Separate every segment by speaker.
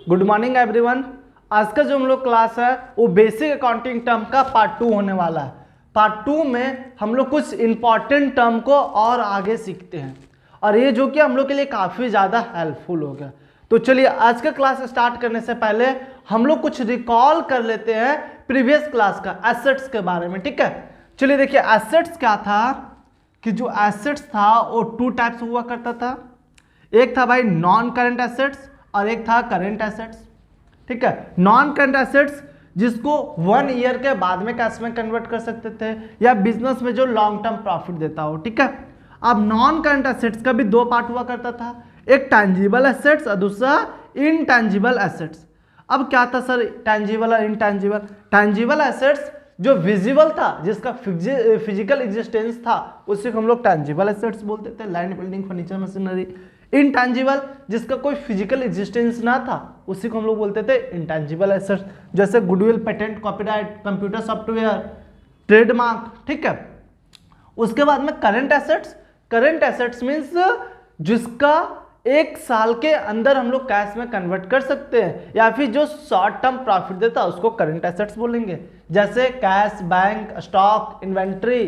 Speaker 1: Good morning everyone. आज का जो हम लोग क्लास है वो बेसिक अकाउंटिंग टर्म का पार्ट 2 होने वाला है। पार्ट 2 में हम लोग कुछ इंपॉर्टेंट टर्म को और आगे सीखते हैं और ये जो कि हम लोग के लिए काफ़ी ज़्यादा हेल्पफुल हो गया। तो चलिए आज का क्लास स्टार्ट करने से पहले हम लोग कुछ रिकॉल कर लेते हैं प्रीवियस क्लास का एसेट्स के बारे में। ठीक है, चलिए देखिए एसेट्स क्या था कि जो एसेट्स था वो 2 टाइप्स हुआ करता था। एक था भाई नॉन करंट एसेट्स और एक था करंट एसेट्स। ठीक है, नॉन करंट एसेट्स जिसको 1 ईयर के बाद में कैश में कन्वर्ट कर सकते थे या बिजनेस में जो लॉन्ग टर्म प्रॉफिट देता हो। ठीक है, अब नॉन करंट एसेट्स का भी 2 पार्ट हुआ करता था, एक टैंजिबल एसेट्स और दूसरा इनटैंजिबल एसेट्स। अब क्या था सर टैंजिबल और इनटैंजिबल? टैंजिबल एसेट्स जो विजिबल था, जिसका फिजिकल एग्जिस्टेंस था, उसी को हम लोग टैंजिबल एसेट्स बोलते थे, land building furniture machinery. Intangible जिसका कोई फिजिकल एग्जिस्टेंस ना था, उसी को हम लोग बोलते थे इनटैंजिबल एसेट्स, जैसे goodwill, patent, copyright, computer software, trademark. ठीक है, उसके बाद में current assets. Current assets means जिसका 1 साल के अंदर हम लोग कैश में कन्वर्ट कर सकते हैं या फिर जो शॉर्ट टर्म प्रॉफिट देता है उसको करंट एसेट्स बोलेंगे, जैसे कैश, बैंक, स्टॉक, इन्वेंट्री,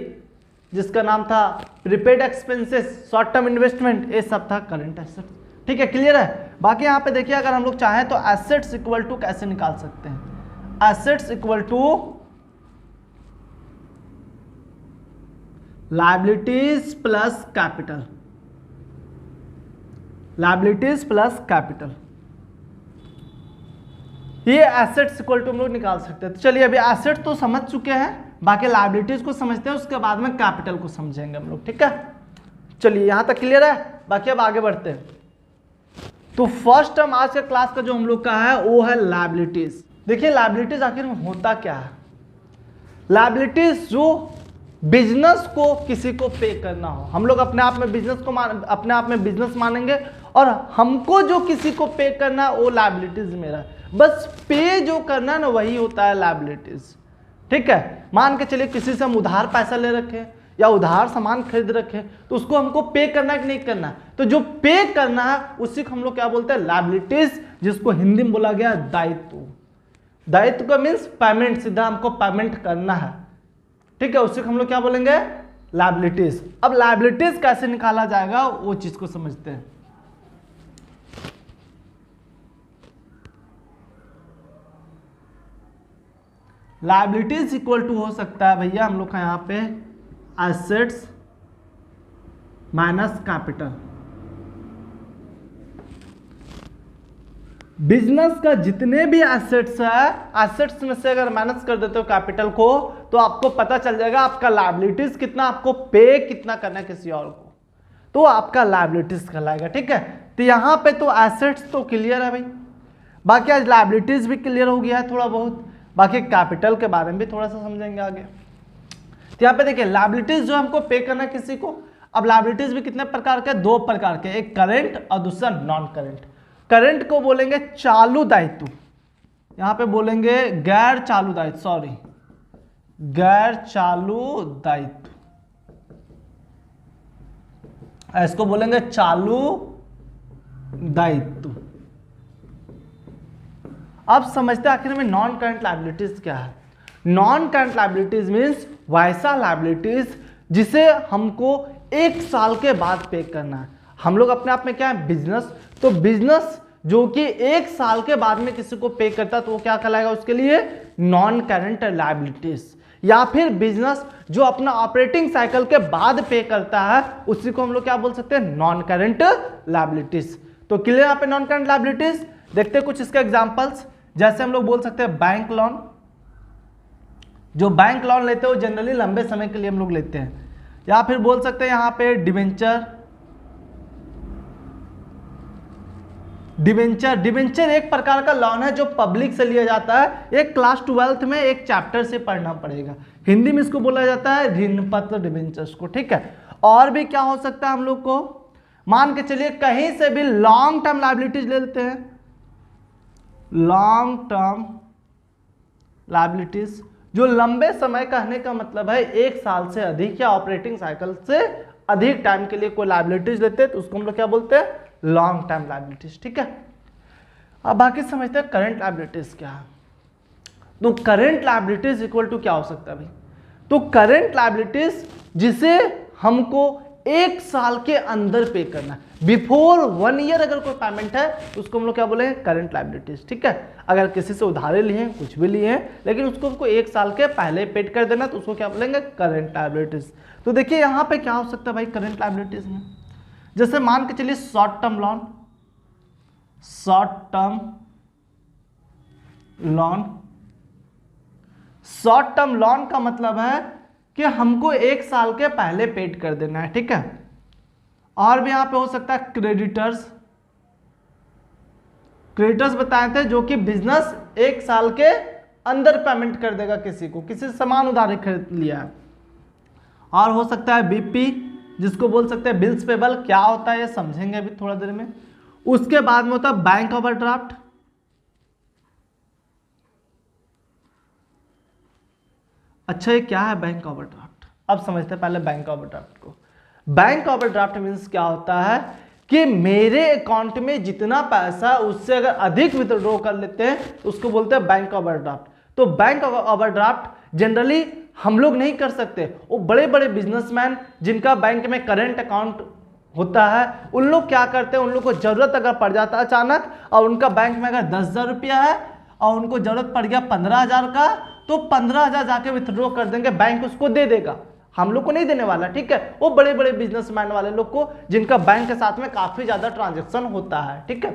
Speaker 1: जिसका नाम था prepaid expenses, short term investment, ये सब था करंट एसेट्स। ठीक है, क्लियर है? बाकी यहाँ पे देखिए अगर हम लोग चाहें तो एसेट्स इक्वल टू कैसे निकाल सकते हैं? Assets equal to liabilities plus capital, liabilities plus capital, ये एसेट्स इक्वल टू हम लोग निकाल सकते हैं। तो चलिए अभी एसेट तो समझ चुके हैं, बाकी लायबिलिटीज को समझते हैं, उसके बाद में कैपिटल को समझेंगे हम लोग। ठीक है, चलिए यहां तक क्लियर है? बाकी अब आगे बढ़ते हैं। तो फर्स्ट टर्म आज के क्लास का जो हम लोग का है वो है लायबिलिटीज। देखिए लायबिलिटीज आखिर में होता क्या है? लायबिलिटीज जो बिजनेस को किसी को पे करना हो, हम लोग अपने आप में बिजनेस को अपने आप में बिजनेस मानेंगे और हमको जो किसी को पे करना है वो लायबिलिटीज मेरा है। बस पे जो करना ना वही होता है लायबिलिटीज। ठीक है, मान के चलिए किसी से हम उधार पैसा ले रखे या उधार सामान खरीद रखे तो उसको हमको पे करना है कि नहीं करना है? तो जो पे करना है उसी को हम लोग क्या बोलते हैं? लायबिलिटीज, जिसको हिंदी में बोला गया दायित्व। दायित्व का मीन्स पेमेंट, सीधा हमको पेमेंट करना है। ठीक है, उसी को हम लोग क्या बोलेंगे? लायबिलिटीज। अब लायबिलिटीज कैसे निकाला जाएगा वो चीज को समझते हैं। लायबिलिटीज इक्वल टू हो सकता है भैया हम लोग का यहाँ पे एसेट्स माइनस कैपिटल। बिजनेस का जितने भी एसेट्स है, एसेट्स में से अगर माइनस कर देते हो कैपिटल को तो आपको पता चल जाएगा आपका लायबिलिटीज कितना, आपको पे कितना करना है किसी और को, तो आपका लायबिलिटीज कहलाएगा। ठीक है, तो यहाँ पे तो एसेट्स तो क्लियर है भाई, बाकी आज लायबिलिटीज भी क्लियर हो गया है थोड़ा बहुत, बाकी कैपिटल के बारे में भी थोड़ा सा समझेंगे आगे। तो यहाँ पे देखिए लायबिलिटीज जो हमको पे करना किसी को। अब लायबिलिटीज भी कितने प्रकार के? 2 प्रकार के, एक करंट और दूसरा नॉन करंट। करंट को बोलेंगे चालू दायित्व, यहां पे बोलेंगे गैर चालू दायित्व, सॉरी गैर चालू दायित्व, इसको बोलेंगे चालू दायित्व। अब समझते हैं आखिर में नॉन करंट लायबिलिटीज क्या है। नॉन करंट लायबिलिटीज मीन्स वैसा लायबिलिटीज जिसे हमको 1 साल के बाद पे करना है। हम लोग अपने आप में क्या है? बिजनेस। तो बिजनेस जो कि 1 साल के बाद में किसी को पे करता है तो वो क्या कहलाएगा उसके लिए? Non current liabilities. या फिर बिजनेस जो अपना ऑपरेटिंग साइकिल के बाद पे करता है उसी को हम लोग क्या बोल सकते हैं? Non current liabilities. तो क्लियर यहाँ पे नॉन करंट लायबिलिटीज। देखते हैं कुछ इसके एग्जांपल्स, जैसे हम लोग बोल सकते हैं बैंक लोन। जो बैंक लोन लेते हैं वो जनरली लंबे समय के लिए हम लोग लेते हैं। या फिर बोल सकते हैं यहाँ पे डिबेंचर। डिबेंचर एक प्रकार का लोन है जो पब्लिक से लिया जाता है। एक क्लास 12th में एक चैप्टर से पढ़ना पड़ेगा, हिंदी में इसको बोला जाता है ऋण पत्र, डिबेंचर्स को। ठीक है, और भी क्या हो सकता है हम लोग को? मान के चलिए कहीं से भी लॉन्ग टर्म लायबिलिटीज ले लेते हैं। लॉन्ग टर्म लायबिलिटीज जो लंबे समय कहने का मतलब है 1 साल से अधिक या ऑपरेटिंग साइकिल से अधिक टाइम के लिए कोई लायबिलिटीज लेते हैं तो उसको हम लोग क्या बोलते हैं? Long term liabilities. ठीक है, अब बाकी समझते हैं करंट लायबिलिटीज क्या है। तो करंट लायबिलिटीज इक्वल टू क्या हो सकता है भाई, तो करंट लायबिलिटीज जिसे हमको 1 साल के अंदर पे करना है, बिफोर 1 ईयर अगर कोई पेमेंट है तो उसको हम लोग क्या बोलेंगे, करंट लायबिलिटीज। ठीक है, अगर किसी से उधारे लिए हैं, कुछ भी लिए हैं, लेकिन उसको 1 साल के पहले पेड कर देना तो उसको क्या बोलेंगे, करंट लायबिलिटीज। तो देखिए यहाँ पे क्या हो सकता है भाई करंट लायबिलिटीज में, जैसे मान के चलिए short term loan, short term loan, short term loan का मतलब है कि हमको 1 साल के पहले पेड कर देना है। ठीक है, और भी यहां पे हो सकता है क्रेडिटर्स, क्रेडिटर्स बताए थे जो कि बिजनेस 1 साल के अंदर पेमेंट कर देगा किसी को, किसी से सामान उधार खरीद लिया है। और हो सकता है बीपी, जिसको बोल सकते हैं बिल्स पेबल, क्या होता है ये समझेंगे अभी थोड़ा देर में। उसके बाद में होता है बैंक ओवरड्राफ्ट, अच्छा ये क्या है बैंक ओवरड्राफ्ट, अब समझते हैं पहले बैंक ओवरड्राफ्ट को। बैंक ओवरड्राफ्ट मींस क्या होता है कि मेरे अकाउंट में जितना पैसा उससे अगर अधिक विथड्रॉ कर लेते हैं तो उसको बोलते हैं बैंक ओवरड्राफ्ट। तो बैंक ओवरड्राफ्ट जनरली हम लोग नहीं कर सकते, वो बड़े बड़े बिजनेसमैन जिनका बैंक में करंट अकाउंट होता है उन लोग क्या करते हैं, उन लोग को जरूरत अगर पड़ जाता है अचानक और उनका बैंक में अगर 10,000 रुपया है और उनको जरूरत पड़ गया 15,000 का, तो 15,000 जाके विथड्रॉ कर देंगे, बैंक उसको दे देगा, हम लोग को नहीं देने वाला। ठीक है, वो बड़े बड़े बिजनेसमैन वाले लोग को जिनका बैंक के साथ में काफी ज्यादा ट्रांजेक्शन होता है। ठीक है,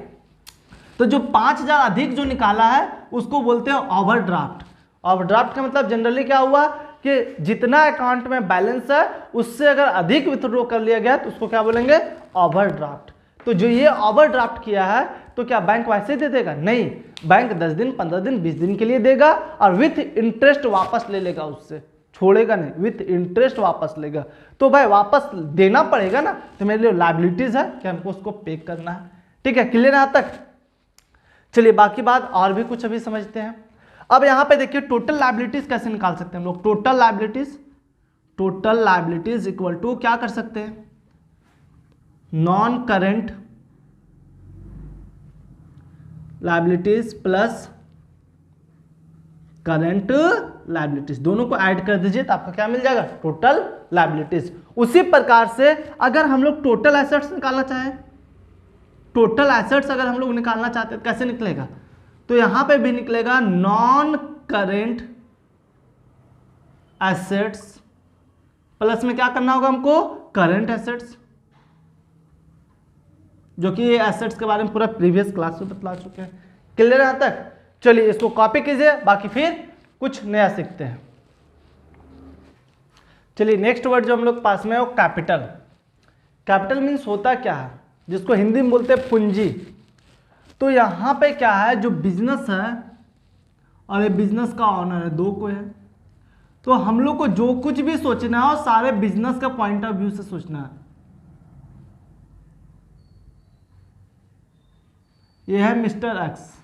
Speaker 1: तो जो 5,000 अधिक जो निकाला है उसको बोलते हैं ओवरड्राफ्ट। ओवरड्राफ्ट का मतलब जनरली क्या हुआ कि जितना अकाउंट में बैलेंस है उससे अगर अधिक विथड्रॉ कर लिया गया तो उसको क्या बोलेंगे, ओवरड्राफ्ट। तो जो ये ओवरड्राफ्ट किया है तो क्या बैंक वैसे दे देगा, नहीं, बैंक 10 दिन 15 दिन 20 दिन के लिए देगा और विथ इंटरेस्ट वापस ले लेगा, उससे छोड़ेगा नहीं, विथ इंटरेस्ट वापस लेगा। तो भाई वापस देना पड़ेगा ना, तो मेरे लिए लायबिलिटीज है कि हमको उसको पे करना है। ठीक है, क्लियर है यहाँ तक। चलिए बाकी बात और भी कुछ अभी समझते हैं। अब यहाँ पे देखिए टोटल लायबिलिटीज कैसे निकाल सकते हैं हम लोग। टोटल लायबिलिटीज इक्वल टू क्या कर सकते हैं, non current liabilities plus current liabilities, दोनों को ऐड कर दीजिए तो आपका क्या मिल जाएगा, टोटल लायबिलिटीज। उसी प्रकार से अगर हम लोग टोटल एसेट्स निकालना चाहें, टोटल एसेट्स अगर हम लोग निकालना चाहते हैं कैसे निकलेगा, तो यहां पे भी निकलेगा नॉन करेंट एसेट्स प्लस में क्या करना होगा हमको, करंट एसेट्स, जो कि ये एसेट्स के बारे में पूरा प्रीवियस क्लास में बतला चुके हैं। क्लियर है यहां तक। चलिए इसको कॉपी कीजिए, बाकी फिर कुछ नया सीखते हैं। चलिए नेक्स्ट वर्ड जो हम लोग पास में है वो कैपिटल। कैपिटल मीन्स होता क्या है, जिसको हिंदी में बोलते हैं पूंजी। तो यहां पे क्या है, जो बिजनेस है और ये बिजनेस का ऑनर है, दो को है, तो हम लोग को जो कुछ भी सोचना है वो सारे बिजनेस का पॉइंट ऑफ व्यू से सोचना है। ये है मिस्टर एक्स,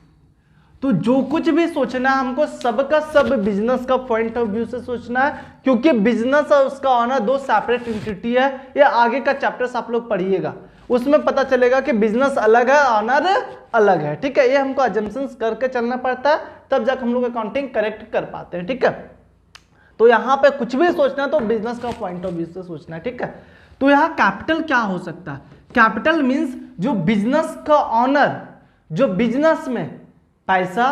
Speaker 1: तो जो कुछ भी सोचना है हमको सबका सब बिजनेस का पॉइंट ऑफ व्यू से सोचना है, क्योंकि बिजनेस और उसका ऑनर दो सेपरेट एंटिटी है। ये आगे का चैप्टर्स आप लोग पढ़िएगा, उसमें पता चलेगा कि बिजनेस अलग है, ऑनर अलग है। ठीक है, ये हमको अजम्पशंस करके चलना पड़ता है, तब जाकर हम लोग अकाउंटिंग करेक्ट कर पाते हैं। ठीक है, तो यहाँ पे कुछ भी सोचना है तो बिजनेस का पॉइंट ऑफ व्यू से सोचना है। ठीक है, तो यहाँ कैपिटल क्या हो सकता है, कैपिटल मीन्स जो बिजनेस का ऑनर, जो बिजनेस में पैसा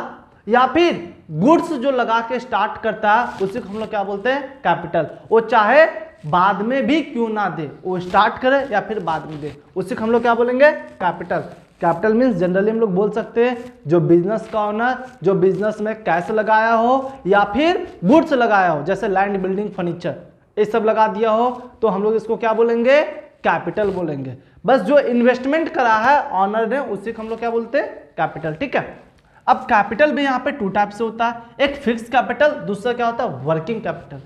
Speaker 1: या फिर गुड्स जो लगा के स्टार्ट करता है उसी को हम लोग क्या बोलते हैं, कैपिटल। वो चाहे बाद में भी क्यों ना दे, वो स्टार्ट करे या फिर बाद में दे, उसी को हम लोग क्या बोलेंगे, कैपिटल। कैपिटल मीन्स जनरली हम लोग बोल सकते हैं जो बिजनेस का ओनर जो बिजनेस में कैश लगाया हो या फिर गुड्स लगाया हो, जैसे लैंड, बिल्डिंग, फर्नीचर, ये सब लगा दिया हो, तो हम लोग इसको क्या बोलेंगे, कैपिटल बोलेंगे। बस जो इन्वेस्टमेंट करा है ऑनर ने उसी को हम लोग क्या बोलते हैं, कैपिटल। ठीक है, अब कैपिटल भी यहाँ पे 2 टाइप से होता है, एक फिक्स कैपिटल, दूसरा क्या होता है, वर्किंग कैपिटल।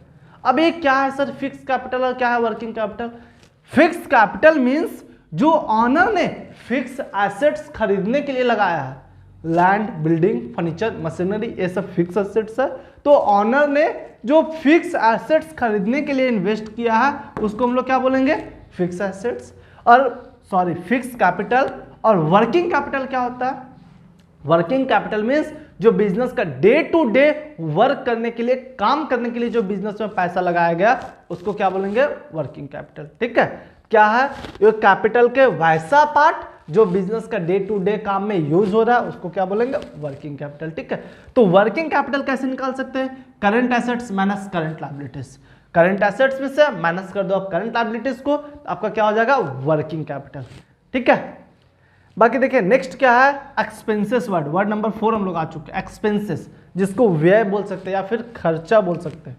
Speaker 1: अब ये क्या है सर, फिक्स कैपिटल और क्या है working capital. Fix capital means जो ऑनर ने फिक्स एसेट्स खरीदने के लिए लगाया है, लैंड, बिल्डिंग, फर्नीचर, मशीनरी, ये सब फिक्स एसेट्स है। तो ऑनर ने जो फिक्स एसेट्स खरीदने के लिए इन्वेस्ट किया है उसको हम लोग क्या बोलेंगे, फिक्स एसेट्स, और फिक्स कैपिटल। और वर्किंग कैपिटल क्या होता है, वर्किंग कैपिटल मीन्स जो बिजनेस का डे टू डे वर्क करने के लिए, काम करने के लिए जो बिजनेस में पैसा लगाया गया उसको क्या बोलेंगे, वर्किंग कैपिटल। ठीक है, क्या है ये कैपिटल के वैसा पार्ट जो बिजनेस का डे टू डे काम में यूज हो रहा है उसको क्या बोलेंगे, वर्किंग कैपिटल। ठीक है, तो वर्किंग कैपिटल कैसे निकाल सकते हैं, current assets minus current liabilities. Current assets में से माइनस कर दो आप करंट लायबिलिटीज को, आपका क्या हो जाएगा, वर्किंग कैपिटल। ठीक है, बाकी देखिए नेक्स्ट क्या है, एक्सपेंसेस। वर्ड नंबर 4 हम लोग आ चुके हैं, एक्सपेंसेस, जिसको व्यय बोल सकते हैं या फिर खर्चा बोल सकते हैं,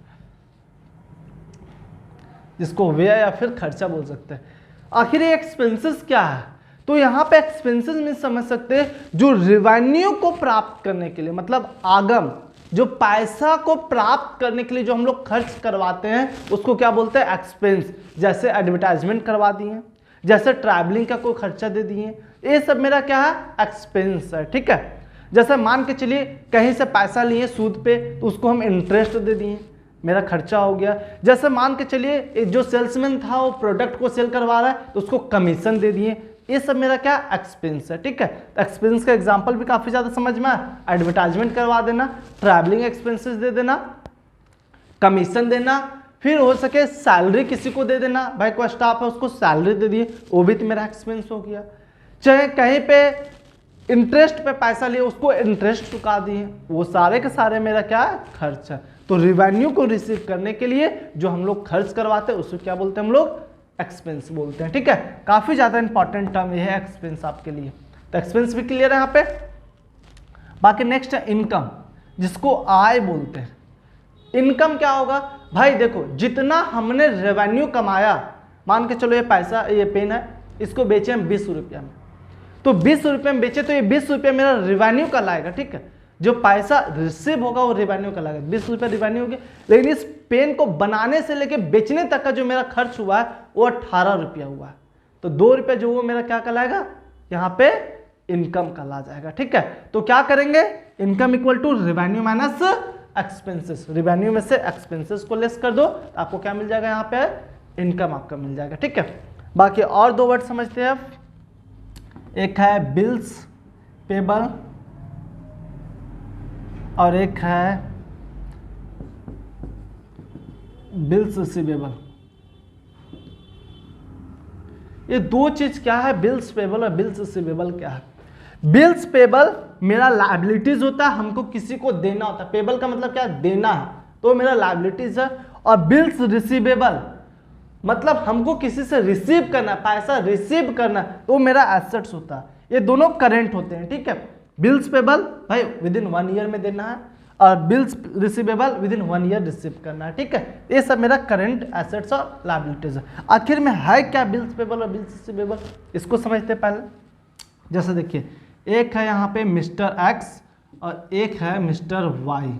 Speaker 1: जिसको व्यय या फिर खर्चा बोल सकते हैं। आखिर ये एक्सपेंसेस क्या है, तो यहाँ पे एक्सपेंसेस में समझ सकते हैं जो रेवेन्यू को प्राप्त करने के लिए, मतलब आगम, जो पैसा को प्राप्त करने के लिए जो हम लोग खर्च करवाते हैं उसको क्या बोलते हैं, एक्सपेंस। जैसे एडवर्टाइजमेंट करवा दिए, जैसे ट्रैवलिंग का कोई खर्चा दे दिए, ये सब मेरा क्या है, एक्सपेंस है। ठीक है, जैसे मान के चलिए कहीं से पैसा लिए सूद पे तो उसको हम इंटरेस्ट दे दिए, मेरा खर्चा हो गया। जैसे मान के चलिए जो सेल्समैन था वो प्रोडक्ट को सेल करवा रहा है तो उसको कमीशन दे दिए, ये सब मेरा क्या, एक्सपेंस है। ठीक है, तो एक्सपेंस का एग्जांपल भी काफी ज्यादा समझ में आया, एडवर्टाइजमेंट करवा देना, ट्रैवलिंग एक्सपेंसेस दे देना, कमीशन देना, फिर हो सके सैलरी किसी को दे देना, भाई कोई स्टाफ है उसको सैलरी दे दिए, वो भी तो मेरा एक्सपेंस हो गया। चाहे कहीं पे इंटरेस्ट पे पैसा लिए उसको इंटरेस्ट चुका दिए, वो सारे के सारे मेरा क्या है, खर्च है। तो रिवेन्यू को रिसीव करने के लिए जो हम लोग खर्च करवाते हैं उसको क्या बोलते हैं हम लोग, एक्सपेंस बोलते हैं। ठीक है, काफी ज्यादा इंपॉर्टेंट टर्म ये है एक्सपेंस आपके लिए, तो एक्सपेंस भी क्लियर है यहाँ पे। बाकी नेक्स्ट है इनकम, जिसको आय बोलते हैं। इनकम क्या होगा, भाई देखो जितना हमने रेवेन्यू कमाया, मान के चलो ये पैसा, ये पेन है, इसको बेचे हम 20 रुपया में, तो 20 रुपये में बेचे तो ये 20 रुपये मेरा रेवेन्यू का लाएगा। ठीक है, जो पैसा रिसीव होगा वो रेवेन्यू का लाएगा, 20 रुपये रेवेन्यू हो गया। लेकिन इस पेन को बनाने से लेके बेचने तक का जो मेरा खर्च हुआ है वो 18 रुपया हुआ है, तो 2 रुपये जो वो मेरा क्या कहलाएगा, यहाँ पे इनकम का ला जाएगा। ठीक है, तो क्या करेंगे, income equal to revenue minus expenses, revenue में से एक्सपेंसेस को लेस कर दो, आपको क्या मिल जाएगा, यहाँ पे इनकम आपका मिल जाएगा। ठीक है, बाकी और 2 वर्ड समझते हैं आप, एक है बिल्स पेबल और एक है बिल्स रिसीवेबल। ये 2 चीज क्या है, बिल्स पेबल और बिल्स रिसीवेबल क्या है। बिल्स पेबल मेरा लायबिलिटीज होता है, हमको किसी को देना होता है, पेबल का मतलब क्या है, देना है, तो मेरा लायबिलिटीज है। और बिल्स रिसीवेबल मतलब हमको किसी से रिसीव करना है, पैसा रिसीव करना है, तो मेरा एसेट्स होता है। ये दोनों करंट होते हैं। ठीक है, बिल्स पेबल भाई विद इन 1 ईयर में देना है और bills receivable with in 1 year receive करना है। ठीक है, ये सब मेरा करंट एसेट्स और लायबिलिटीज है। आखिर में है क्या बिल्स पेबल और बिल्स रिसीवेबल, इसको समझते हैं पहले। जैसे देखिए एक है यहाँ पे मिस्टर एक्स और एक है मिस्टर वाई।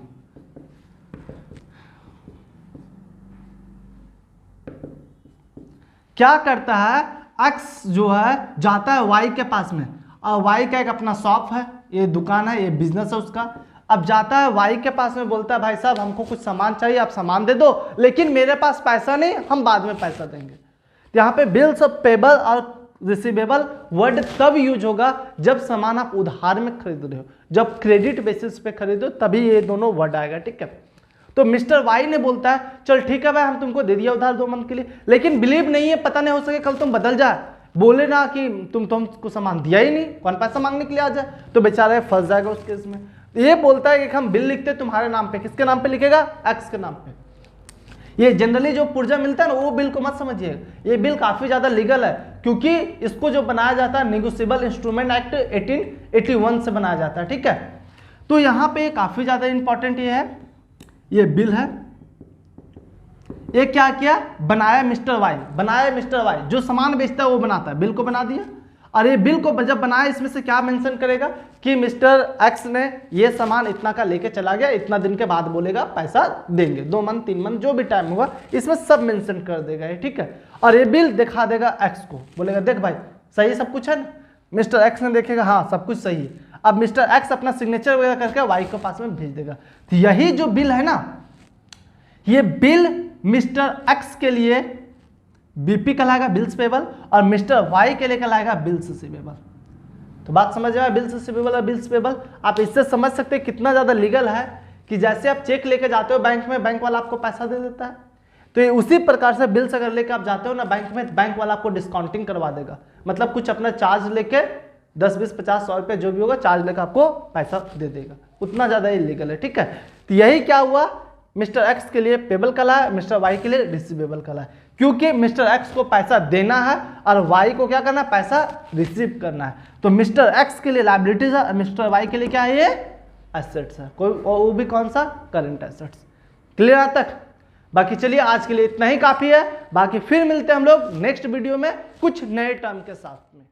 Speaker 1: क्या करता है, एक्स जो है जाता है वाई के पास में, और वाई का एक अपना शॉप है, ये दुकान है, ये बिजनेस है उसका। अब जाता है वाई के पास में, बोलता है भाई साहब हमको कुछ सामान चाहिए, आप सामान दे दो, लेकिन मेरे पास पैसा नहीं, हम बाद में पैसा देंगे। तो यहाँ पे बिल्स ऑफ पेबल और रिसीवेबल वर्ड तब यूज होगा जब सामान आप उधार में खरीद रहे हो, जब क्रेडिट बेसिस पे खरीदो तभी ये दोनों वर्ड आएगा। ठीक है, तो मिस्टर वाई ने बोलता है चल ठीक है भाई हम तुमको दे दिया उधार 2 मंथ के लिए, लेकिन बिलीव नहीं है, पता नहीं हो सके कल तुम बदल जाए, बोले ना कि तुमको सामान दिया ही नहीं, कौन पैसा मांगने के लिए आ जाए, तो बेचारा फंस जाएगा उस केस में। ये बोलता है कि हम बिल लिखते तुम्हारे नाम पे, किसके नाम पे लिखेगा, एक्स के नाम पे। ये जनरली जो पुर्जा मिलता है ना वो बिल को मत समझिए, ये बिल काफी ज्यादा लीगल है, क्योंकि इसको जो बनाया जाता है नेगोशिएबल इंस्ट्रूमेंट एक्ट 1881 से बनाया जाता है। ठीक है, तो यहाँ पे काफी ज्यादा इंपॉर्टेंट ये है, ये बिल है। ये क्या किया, बनाया मिस्टर वाई, बनाया मिस्टर वाई, जो सामान बेचता है वो बनाता है, बिल को बना दिया। और ये बिल को जब बनाया इसमें से क्या मेंशन करेगा कि मिस्टर एक्स ने ये सामान इतना का लेके चला गया, इतना दिन के बाद बोलेगा पैसा देंगे, 2 मंथ 3 मंथ जो भी टाइम होगा, इसमें सब मेंशन कर देगा ये। ठीक है, और ये बिल दिखा देगा एक्स को, बोलेगा देख भाई सही सब कुछ है ना, मिस्टर एक्स ने देखेगा हाँ सब कुछ सही है। अब मिस्टर एक्स अपना सिग्नेचर वगैरह करके वाई के पास में भेज देगा। तो यही जो बिल है ना, ये बिल मिस्टर एक्स के लिए बीपी कहलाएगा, बिल्स पेबल, और मिस्टर वाई के लिए कहलाएगा बिल्स रिसीवेबल। तो बात समझ में आया, बिल्स रिसीवेबल और बिल्स पेबल। आप इससे समझ सकते हैं कितना ज़्यादा लीगल है कि जैसे आप चेक लेके जाते हो बैंक में, बैंक वाला आपको पैसा दे देता है, तो ये उसी प्रकार से बिल्स अगर लेके आप जाते हो ना बैंक में, बैंक वाला आपको डिस्काउंटिंग करवा देगा। मतलब कुछ अपना चार्ज लेके 10, 20, 50, 100 रुपये जो भी होगा चार्ज लेकर आपको पैसा दे देगा, उतना ज़्यादा इलीगल है। ठीक है, तो यही क्या हुआ, मिस्टर एक्स के लिए पेबल कहलाया, मिस्टर वाई के लिए रिसीवेबल कहलाया, क्योंकि मिस्टर एक्स को पैसा देना है और वाई को क्या करना है, पैसा रिसीव करना है। तो मिस्टर एक्स के लिए लायबिलिटीज है, मिस्टर वाई के लिए क्या है, ये एसेट्स है, कोई वो भी कौन सा, करंट एसेट्स। क्लियर आज तक? बाकी चलिए आज के लिए इतना ही काफी है, बाकी फिर मिलते हैं हम लोग नेक्स्ट वीडियो में कुछ नए टर्म के साथ में।